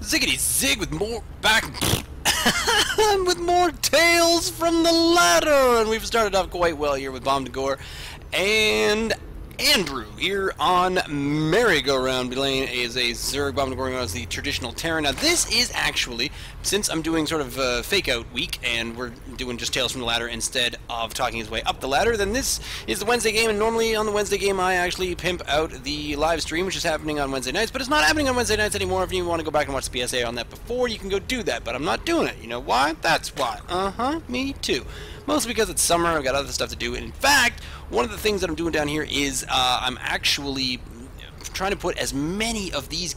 Ziggity Zig with more back with more tales from the ladder, and we've started off quite well here with Bomdagor and Andrew here on Merry-Go-Round. Belaine is a Zerg, Bomdagor is the traditional Terran. Now this is actually, since I'm doing sort of a fake-out week, and we're doing just Tales from the Ladder instead of talking his way up the ladder, then this is the Wednesday game, and normally on the Wednesday game I actually pimp out the live stream, which is happening on Wednesday nights, but it's not happening on Wednesday nights anymore. If you want to go back and watch the PSA on that before, you can go do that, but I'm not doing it. You know why? That's why. Me too. Mostly because it's summer, I've got other stuff to do, and in fact, one of the things that I'm doing down here is I'm actually trying to put as many of these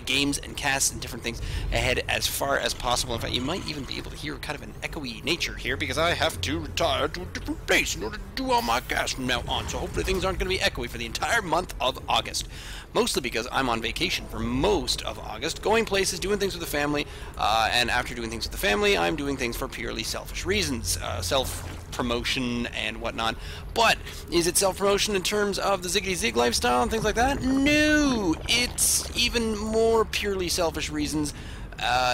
games and casts and different things ahead as far as possible. In fact, you might even be able to hear kind of an echoey nature here because I have to retire to a different base in order to do all my casts from now on, so hopefully things aren't going to be echoey for the entire month of August. Mostly because I'm on vacation for most of August, going places, doing things with the family, and after doing things with the family, I'm doing things for purely selfish reasons, self-promotion and whatnot. But is it self-promotion in terms of the Ziggity Zig lifestyle and things like that? No! It's even more purely selfish reasons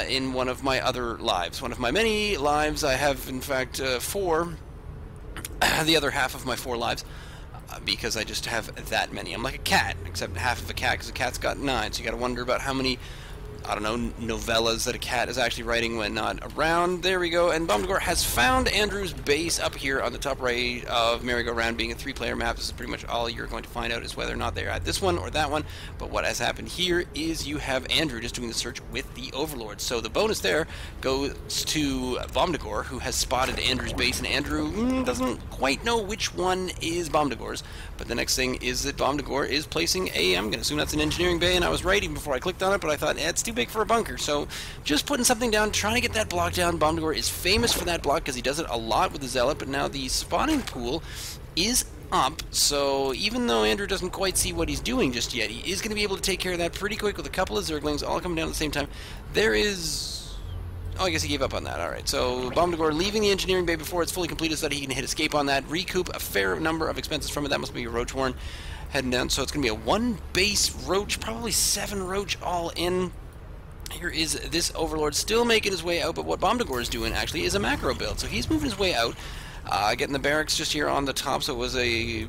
in one of my other lives. One of my many lives. I have, in fact, 4, the other half of my 4 lives. Because I just have that many. I'm like a cat, except half of a cat, because a cat's got 9, so you gotta wonder about how many, I don't know, novellas that a cat is actually writing when not around. There we go, and Bomdagor has found Andrew's base up here on the top right of Merry-Go-Round. Being a 3-player map, this is pretty much all you're going to find out is whether or not they're at this one or that one. But what has happened here is you have Andrew just doing the search with the Overlord. So the bonus there goes to Bomdagor, who has spotted Andrew's base, and Andrew doesn't quite know which one is Bomdagor's. But the next thing is that Bomdagor is placing I'm going to assume that's an engineering bay, and I was right even before I clicked on it, but I thought, it's too big for a bunker. So just putting something down, trying to get that block down. Bomdagor is famous for that block because he does it a lot with the Zealot, but now the spawning pool is up, so even though Andrew doesn't quite see what he's doing just yet, he is going to be able to take care of that pretty quick with a couple of Zerglings all coming down at the same time. There is... Oh, I guess he gave up on that. Alright, so Bomdagor leaving the engineering bay before it's fully completed so that he can hit escape on that, recoup a fair number of expenses from it. That must be a Roach Horn heading down, so it's going to be a 1 base Roach, probably 7 Roach all in. Here is this Overlord still making his way out, but what Bomdagor is doing actually is a macro build. So he's moving his way out, getting the barracks just here on the top, so it was a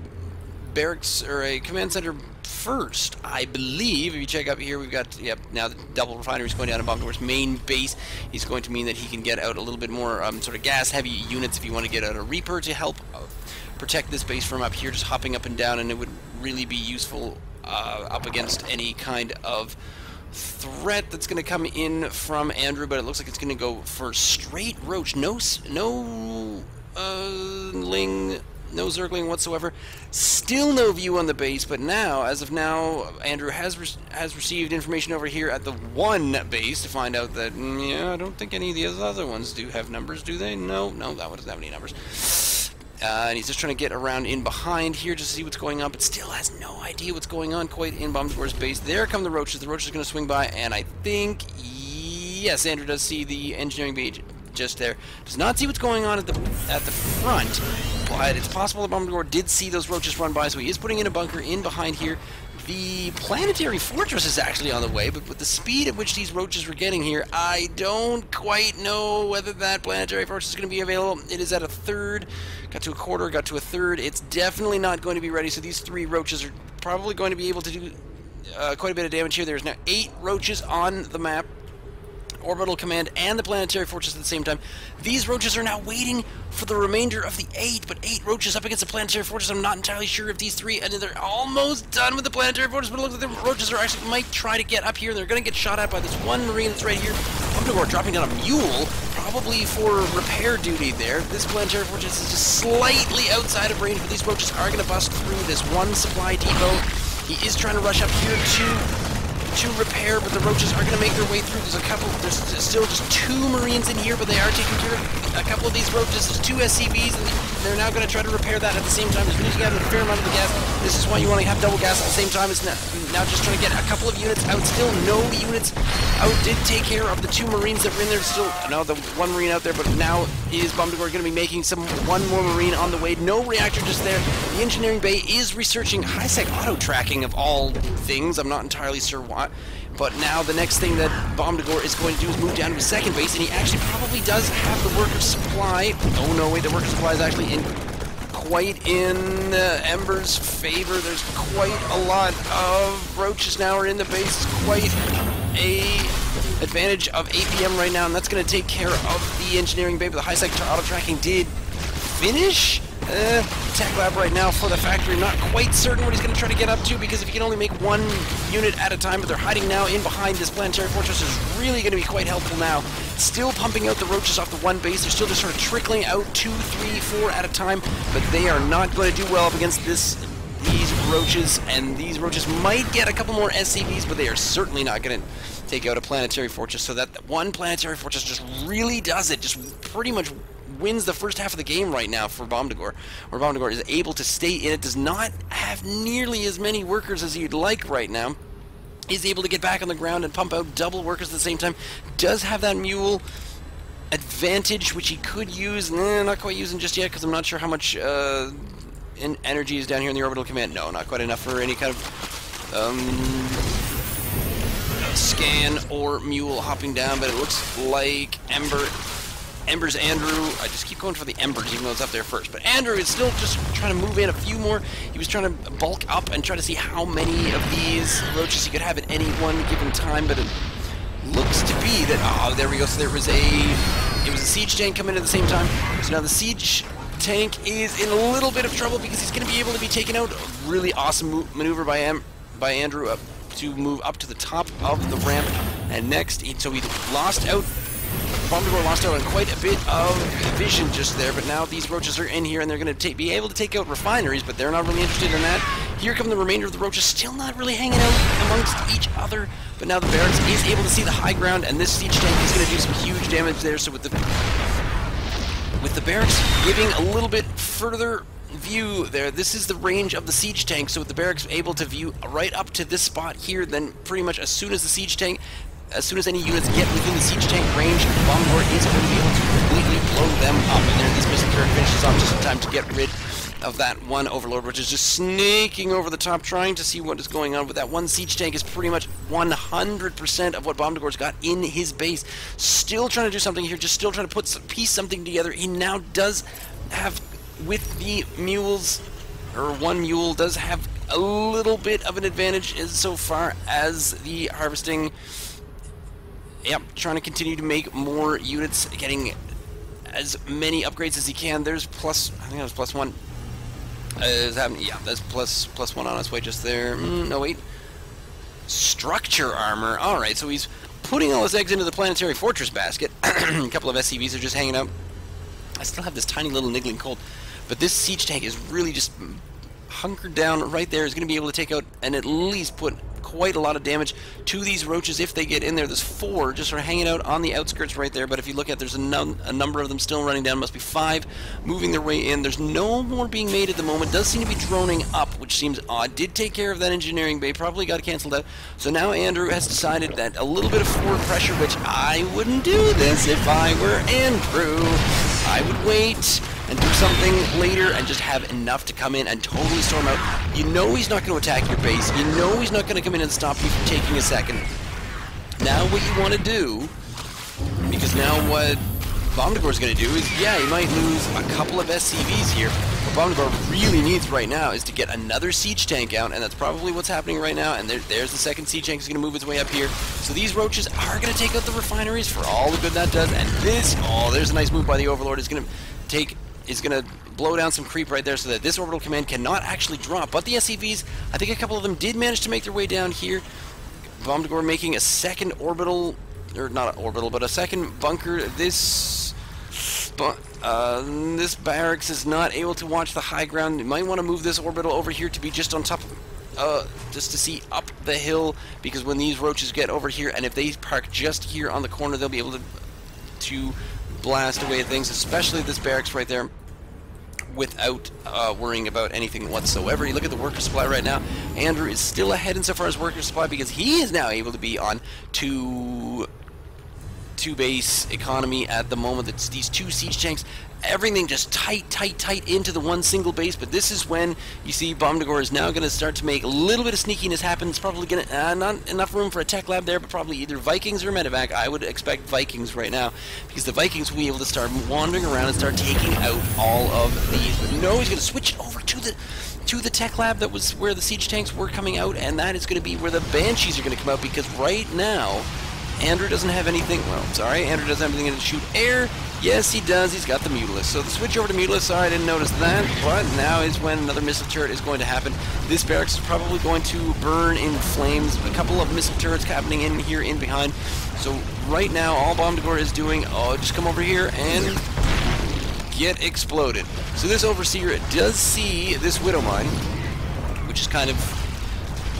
barracks or a command center first, I believe. If you check up here, we've got, yep, now the double refinery is going down in Bomdagor's main base. He's going to mean that he can get out a little bit more sort of gas-heavy units if you want to get out a Reaper to help protect this base from up here, just hopping up and down, and it would really be useful up against any kind of threat that's going to come in from Andrew, but it looks like it's going to go for straight Roach. No Zergling whatsoever. Still no view on the base, but now, as of now, Andrew has received information over here at the 1 base to find out that, yeah, I don't think any of the other ones do have numbers, do they? No, that one doesn't have any numbers. And he's just trying to get around in behind here just to see what's going on, but still has no idea what's going on quite in Bomdagor's base. There come the Roaches. The Roaches are going to swing by, and I think, yes, Andrew does see the engineering bay just there. Does not see what's going on at the front, but it's possible that Bomdagor did see those Roaches run by, so he is putting in a bunker in behind here. The planetary fortress is actually on the way, but with the speed at which these Roaches were getting here, I don't quite know whether that planetary fortress is going to be available. It is at a 1/3, got to a 1/4, got to a 1/3. It's definitely not going to be ready, so these 3 Roaches are probably going to be able to do quite a bit of damage here. There's now 8 Roaches on the map. Orbital Command and the Planetary Fortress at the same time. These Roaches are now waiting for the remainder of the 8, but 8 Roaches up against the Planetary Fortress. I'm not entirely sure if these 3, and they're almost done with the Planetary Fortress, but it looks like the Roaches are actually might try to get up here, and they're going to get shot at by this 1 Marine that's right here. Bomdagor dropping down a mule, probably for repair duty there. This Planetary Fortress is just slightly outside of range, but these Roaches are going to bust through this 1 supply depot. He is trying to rush up here to repair, but the Roaches are going to make their way through. There's still just 2 Marines in here, but they are taking care of a couple of these Roaches. There's 2 SCVs, and they're now going to try to repair that at the same time. As soon as you have a fair amount of the gas, this is why you want to have double gas at the same time. It's now just trying to get a couple of units out. Still no units out. Did take care of the 2 Marines that were in there. Still, no, the 1 Marine out there, but now is Bomdagor going to be making 1 more Marine on the way. No reactor just there. The engineering bay is researching high-sec auto-tracking of all things. I'm not entirely sure why. But now the next thing that Bomdagor is going to do is move down to his second base, and he actually probably does have the worker supply. Oh no, wait, the worker supply is actually quite in Ember's favor. There's quite a lot of roaches now are in the base. It's quite a advantage of APM right now, and that's going to take care of the engineering bay. But the high sector auto tracking did finish. Tech lab right now for the factory, not quite certain what he's going to try to get up to, because if he can only make one unit at a time, but they're hiding now in behind this planetary fortress, is really going to be quite helpful now. Still pumping out the roaches off the one base. They're still just sort of trickling out 2, 3, 4 at a time, but they are not going to do well up against these roaches, and these roaches might get a couple more SCVs, but they are certainly not going to take out a planetary fortress. So that one planetary fortress just really does it, just pretty much wins the first half of the game right now for Bomdagor, where Bomdagor is able to stay in it, does not have nearly as many workers as you'd like right now, is able to get back on the ground and pump out double workers at the same time, does have that mule advantage, which he could use, not quite using just yet, because I'm not sure how much energy is down here in the orbital command. No, not quite enough for any kind of scan or mule hopping down, but it looks like Ember's Andrew. I just keep going for the Embers, even though it's up there first. But Andrew is still just trying to move in a few more. He was trying to bulk up and try to see how many of these roaches he could have at any one given time, but it looks to be that, oh, there we go. So there was it was a siege tank coming in at the same time. So now the siege tank is in a little bit of trouble because he's going to be able to be taken out. A really awesome maneuver by Andrew up to move up to the top of the ramp. And next, so he lost out. Bomdagor lost out on quite a bit of vision just there, but now these roaches are in here and they're going to be able to take out refineries, but they're not really interested in that. Here come the remainder of the roaches, still not really hanging out amongst each other, but now the barracks is able to see the high ground, and this siege tank is going to do some huge damage there. So with the barracks giving a little bit further view there, this is the range of the siege tank, so with the barracks able to view right up to this spot here, then pretty much as soon as the siege tank, as soon as any units get within the siege tank range, Bomdagor is going to be able to completely blow them up. And there, this missile turret finishes off just in time to get rid of that one overlord, which is just snaking over the top, trying to see what is going on. But that one siege tank is pretty much 100% of what Bomdagor's got in his base. Still trying to do something here, just still trying to piece something together. He now does have, with the mules, or one mule, does have a little bit of an advantage so far as the harvesting. Yep, trying to continue to make more units, getting as many upgrades as he can. There's plus, I think that was plus one. Yeah, that's plus one on its way just there. No, wait. Structure armor. Alright, so he's putting all his eggs into the planetary fortress basket. A couple of SCVs are just hanging out. I still have this tiny little niggling cold, but this siege tank is really just hunkered down right there. Is going to be able to take out and at least put quite a lot of damage to these roaches if they get in there. There's 4 just sort of hanging out on the outskirts right there, but if you look at, there's a number of them still running down. Must be 5 moving their way in. There's no more being made at the moment. Does seem to be droning up, which seems odd. Did take care of that engineering bay, probably got canceled out. So now Andrew has decided that a little bit of forward pressure, which I wouldn't do this if I were Andrew. I would wait and do something later and just have enough to come in and totally storm out. You know he's not going to attack your base. You know he's not going to come in and stop you from taking a second. Now what you want to do, because now what Bomdagor's going to do is, yeah, he might lose a couple of SCVs here. What Bomdagor really needs right now is to get another siege tank out, and that's probably what's happening right now. And there's the second siege tank is going to move its way up here. So these roaches are going to take out the refineries for all the good that does. And this, oh, there's a nice move by the Overlord. Is going to blow down some creep right there so that this orbital command cannot actually drop. But the SCVs, I think a couple of them did manage to make their way down here. Bomdagor making a second orbital, or not an orbital, but a second bunker. This barracks is not able to watch the high ground. You might want to move this orbital over here to be just on top of, just to see up the hill, because when these roaches get over here, and if they park just here on the corner, they'll be able to blast away at things, especially this barracks right there, without worrying about anything whatsoever. You look at the worker supply right now. Andrew is still ahead insofar as worker supply, because he is now able to be on 2 2-base economy at the moment. It's these 2 siege tanks, everything just tight into the one single base. But this is when you see Bomdagor is now going to start to make a little bit of sneakiness happen. It's probably going to not enough room for a tech lab there, but probably either Vikings or medevac. I would expect Vikings right now, because the Vikings will be able to start wandering around and start taking out all of these. But no, he's going to switch over to the tech lab that was where the siege tanks were coming out, and that is going to be where the Banshees are going to come out, because right now Andrew doesn't have anything. Well, sorry, Andrew doesn't have anything to shoot air. Yes, he does. He's got the Mutalisk. So the switch over to Mutalisk, sorry, I didn't notice that, but now is when another missile turret is going to happen. This barracks is probably going to burn in flames. A couple of missile turrets happening in here, in behind. So right now, all Bomdagor is doing, just come over here and get exploded. So this Overseer does see this Widow Mine, which is kind of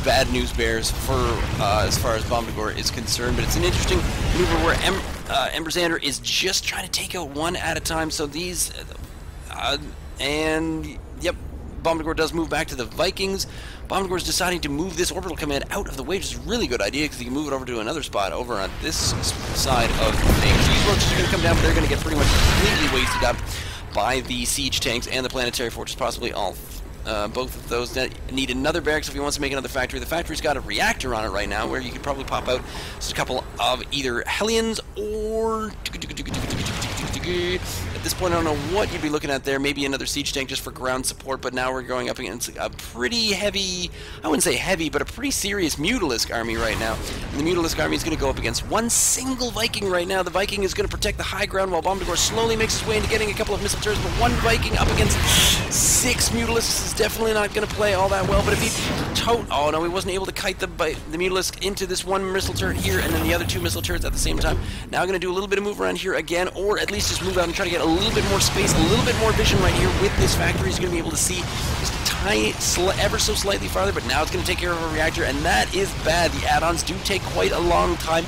bad news bears for as far as Bomdagor is concerned, but it's an interesting maneuver where Embersander is just trying to take out one at a time. So these and yep, Bomdagor does move back to the Vikings. Bomdagor is deciding to move this orbital command out of the way, which is a really good idea, because he can move it over to another spot over on this side of things. These roaches are going to come down, but they're going to get pretty much completely wasted up by the siege tanks and the planetary fortress, possibly all. Both of those need another barracks if he wants to make another factory. The factory's got a reactor on it right now, where you could probably pop out just a couple of either Hellions or... At this point, I don't know what you'd be looking at there. Maybe another siege tank just for ground support, but now we're going up against a pretty heavy, I wouldn't say heavy, but a pretty serious Mutalisk army right now. And the Mutalisk army is going to go up against one single Viking right now. The Viking is going to protect the high ground while Bomdagor slowly makes his way into getting a couple of missile turrets, but one Viking up against 6 Mutalisks is definitely not going to play all that well. But if he oh no, he wasn't able to kite the Mutalisk into this one missile turret here, and then the other 2 missile turrets at the same time. Now going to do a little bit of move around here again, or at least just move out and try to get a little bit more space, a little bit more vision right here with this factory. He's going to be able to see just tiny, ever so slightly farther, but now it's going to take care of a reactor, and that is bad. The add-ons do take quite a long time.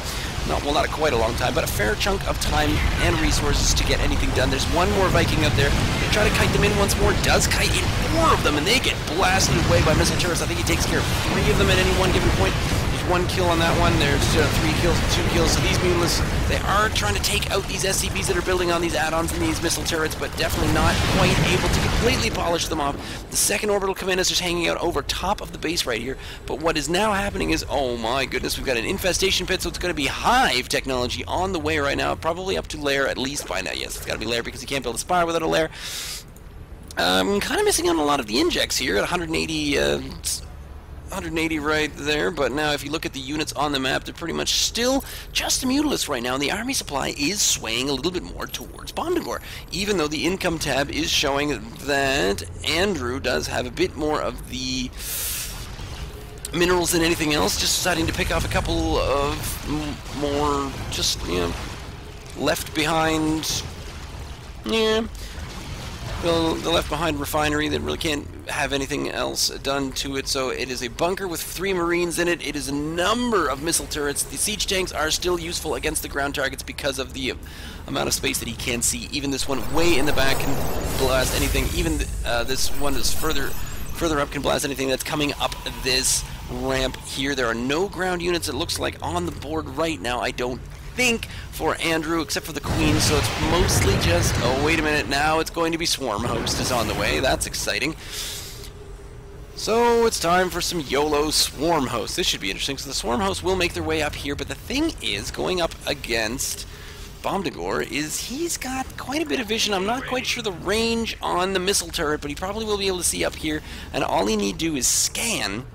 Well, not quite a long time, but a fair chunk of time and resources to get anything done. There's one more Viking out there. They try to kite them in once more. Does kite in 4 of them, and they get blasted away by missile turrets. I think he takes care of 3 of them at any one given point. There's 1 kill on that one. There's 3 kills and 2 kills. So these Mutalisks, they are trying to take out these SCVs that are building on these add-ons and these missile turrets, but definitely not quite able to completely polish them off. The second orbital command is just hanging out over top of the base right here. But what is now happening is, oh my goodness, we've got an infestation pit, so it's going to be hive technology on the way right now, probably up to lair at least by now. Yes, it's got to be lair, because you can't build a spire without a lair. Kind of missing on a lot of the injects here at 180 right there, but now if you look at the units on the map, they're pretty much still just a Mutalisk right now, and the army supply is swaying a little bit more towards Bomdagor, even though the income tab is showing that Andrew does have a bit more of the minerals than anything else, just deciding to pick off a couple of more, just, you know, left behind, yeah, the left behind refinery that really can't have anything else done to it. So it is a bunker with 3 Marines in it. It is a number of missile turrets. The siege tanks are still useful against the ground targets because of the amount of space that he can see. Even this one way in the back can blast anything. Even this one is further up can blast anything that's coming up this ramp here. There are no ground units, it looks like, on the board right now, I don't think, for Andrew, except for the Queen, so it's mostly just, oh wait a minute, now it's going to be Swarm Host is on the way. That's exciting. So it's time for some YOLO Swarm Hosts. This should be interesting. So the Swarm Hosts will make their way up here, but the thing is, going up against Bomdagor is he's got quite a bit of vision. I'm not quite sure the range on the missile turret, but he probably will be able to see up here, and all he need to do is scan.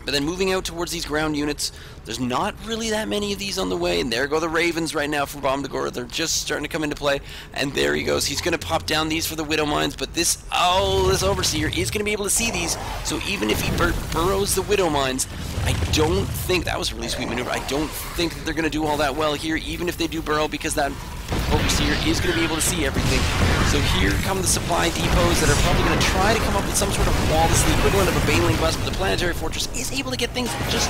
But then moving out towards these ground units, there's not really that many of these on the way, and there go the Ravens right now for Bomdagor. They're just starting to come into play, and there he goes. He's going to pop down these for the Widow Mines, but this Overseer is going to be able to see these, so even if he burrows the Widow Mines, I don't think, that was a really sweet maneuver, I don't think that they're going to do all that well here, even if they do burrow, because that Overseer is going to be able to see everything. So here come the supply depots that are probably going to try to come up with some sort of wall. This is the equivalent of a Baneling bus, but the planetary fortress is able to get things just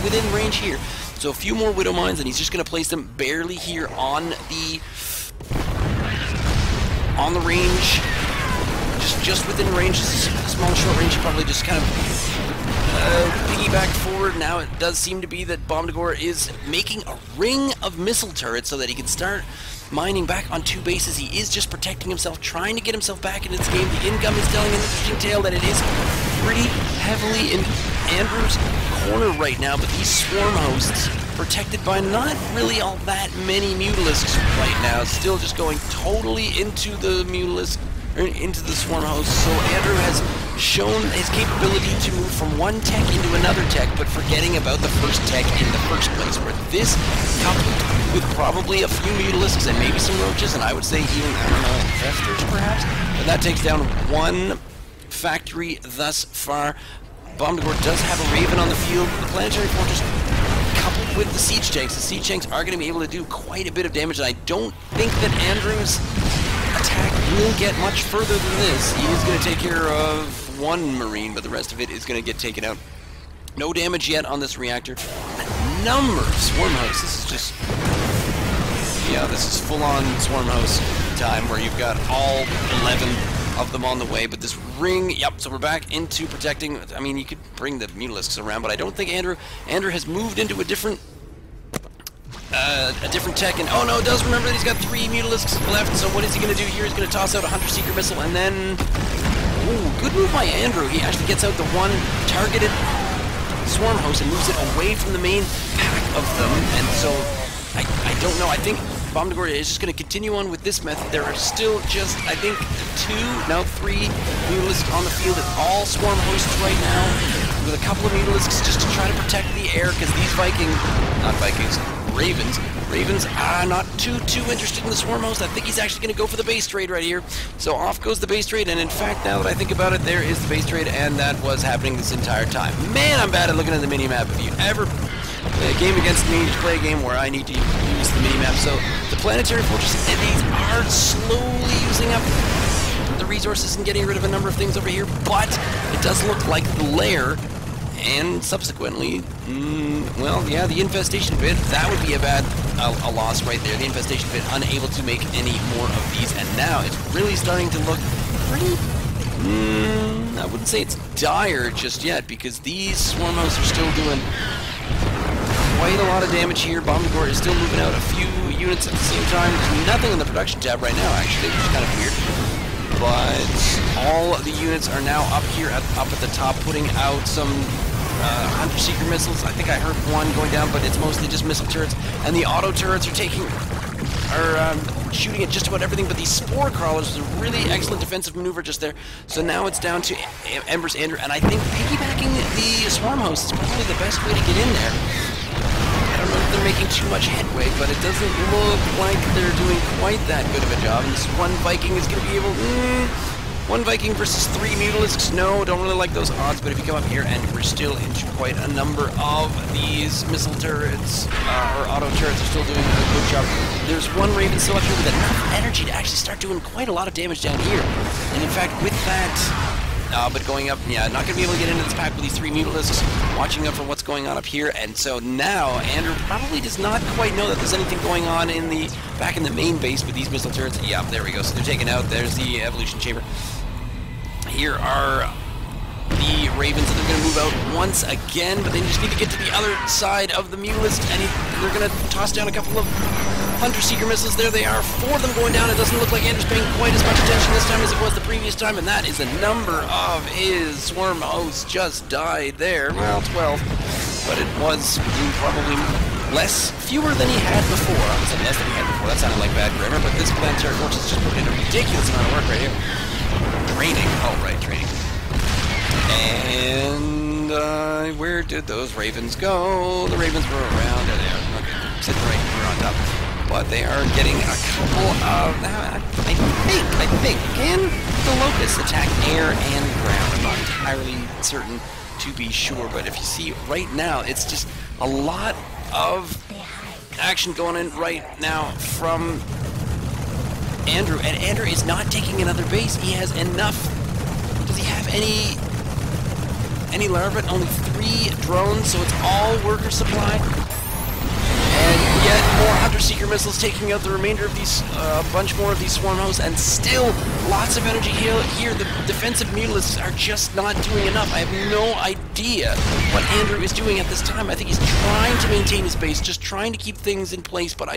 within range here. So a few more Widow Mines, and he's just going to place them barely here on the range, just within range. This is a small short range. He probably just kind of piggyback forward. Now it does seem to be that Bomdagor is making a ring of missile turrets so that he can start mining back on 2 bases. He is just protecting himself, trying to get himself back into this game. The income is telling an interesting tale that it is pretty heavily in Andrew's corner right now, but these swarm hosts protected by not really all that many mutalisks right now, still just going totally into the mutalisk, or into the swarm hosts. So Andrew has shown his capability to move from one tech into another tech, but forgetting about the first tech in the first place, where this coupled with probably a few mutalisks and maybe some roaches, and I would say even, I don't know, infestors perhaps, but that takes down 1 factory thus far. Bomdagor does have a Raven on the field. The Planetary Fortress coupled with the Siege Tanks. The Siege Tanks are going to be able to do quite a bit of damage, and I don't think that Andrew's attack will get much further than this. He is going to take care of 1 Marine, but the rest of it is going to get taken out. No damage yet on this reactor. A number of Swarm Hosts. This is just... yeah, this is full-on Swarm Host time, where you've got all 11 of them on the way, but this ring, yep, so we're back into protecting. I mean, you could bring the mutalisks around, but I don't think Andrew has moved into a different tech, and oh no, does remember that he's got 3 mutalisks left, so what is he going to do here? He's going to toss out a Hunter Seeker missile, and then, ooh, good move by Andrew. He actually gets out the 1 targeted swarm host and moves it away from the main pack of them, and so I don't know. I think Bomdagor is just going to continue on with this method. There are still just, I think, 2, now 3 mutalisks on the field. It's all swarm hosts right now, with a couple of mutalisks just to try to protect the air, because these Ravens are not too interested in the swarm host. I think he's actually going to go for the base trade right here. So off goes the base trade, and in fact, now that I think about it, there is the base trade, and that was happening this entire time. Man, I'm bad at looking at the mini-map. If you ever play a game against me, just play a game where I need to use the mini-map. So the Planetary Fortress entities are slowly using up the resources and getting rid of a number of things over here, but it does look like the lair, and subsequently, well, yeah, the infestation pit, that would be a loss right there. The infestation pit unable to make any more of these, and now it's really starting to look pretty, I wouldn't say it's dire just yet, because these swarm hosts are still doing quite a lot of damage here. Bomdagor is still moving out a few units at the same time. There's nothing in the production tab right now, actually, which is kind of weird. But all the units are now up here, up at the top, putting out some Hunter Seeker missiles. I think I heard 1 going down, but it's mostly just missile turrets. And the auto turrets are shooting at just about everything, but these Spore Crawlers is a really excellent defensive maneuver just there. So now it's down to Ember's Andrew, and I think piggybacking the Swarm Host is probably the best way to get in there. I don't know if they're making too much headway, but it doesn't look like they're doing quite that good of a job. And this 1 Viking is going to be able... 1 Viking versus 3 mutalisks, no, don't really like those odds, but if you come up here, and we're still into quite a number of these missile turrets, or auto turrets are still doing a good job. There's 1 Raven still up here with enough energy to actually start doing quite a lot of damage down here. And in fact, with that... but going up, yeah, not going to be able to get into this pack with these 3 mutalisks, watching out for what's going on up here, and so now Andrew probably does not quite know that there's anything going on in the back in the main base with these missile turrets. Yeah, there we go, so they're taken out. There's the evolution chamber. Here are the Ravens, and they're going to move out once again, but they just need to get to the other side of the mutalisk, and they're going to toss down a couple of Hunter Seeker missiles. There they are, 4 of them going down. It doesn't look like Andrew's paying quite as much attention this time as it was the previous time, and that is a number of his swarm hosts just died there. Well, 12, but it was probably fewer than he had before. I would say less than he had before. That sounded like bad grammar, but this Planetary Fortress just put in a ridiculous amount of work right here. Training. Oh, right, training. And where did those Ravens go? The Ravens were around. There they are. Okay, sitting right here on top. But they are getting a couple of... I think, can the Locusts attack air and ground? I'm not entirely certain to be sure, but if you see right now, it's just a lot of action going in right now from Andrew, and Andrew is not taking another base. He has enough. Does he have any larvae? Only 3 drones, so it's all worker supply. And yet more Hunter extra secret missiles taking out the remainder of these, a bunch more of these swarm hosts, and still lots of energy here. The defensive mutalisks are just not doing enough. I have no idea what Andrew is doing at this time. I think he's trying to maintain his base, just trying to keep things in place, but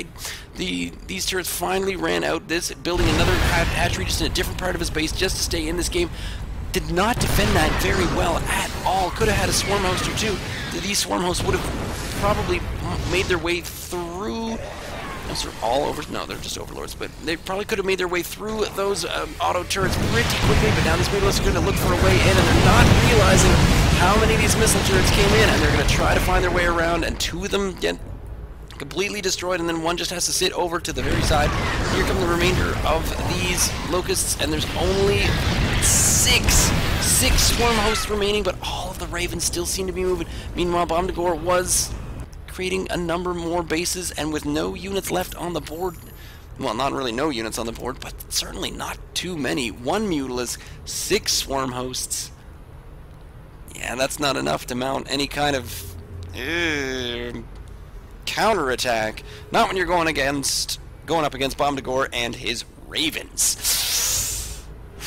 these turrets finally ran out. This building another hatchery just in a different part of his base just to stay in this game. Did not defend that very well at all. Could have had a swarm host or two. These swarm hosts would have probably made their way through. Those are all over. No, they're just overlords, but they probably could have made their way through those auto turrets pretty quickly. But now these mutalisks are going to look for a way in, and they're not realizing how many of these missile turrets came in, and they're going to try to find their way around. And two of them get completely destroyed, and then one just has to sit over to the very side. Here come the remainder of these locusts, and there's only six swarm hosts remaining, but all of the ravens still seem to be moving. Meanwhile, Bomdagor was creating a number more bases, and with no units left on the board, well, not really no units on the board, but certainly not too many. One mutalisk, 6 swarm hosts. Yeah, that's not enough to mount any kind of counterattack. Not when you're going up against Bomdagor and his ravens.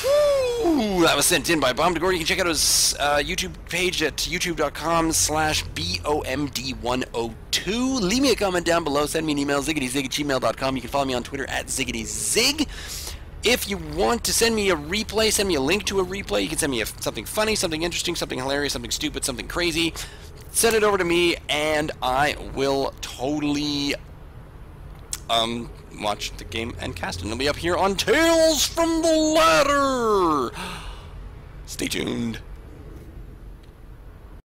Whew, that was sent in by Bomdagor. You can check out his YouTube page at youtube.com/BOMD102. Leave me a comment down below. Send me an email, ziggityzig@gmail.com. You can follow me on Twitter at ziggityzig. If you want to send me a replay, send me a link to a replay. You can send me something funny, something interesting, something hilarious, something stupid, something crazy. Send it over to me, and I will totally watch the game and cast it. It'll be up here on Tales from the Ladder. Stay tuned.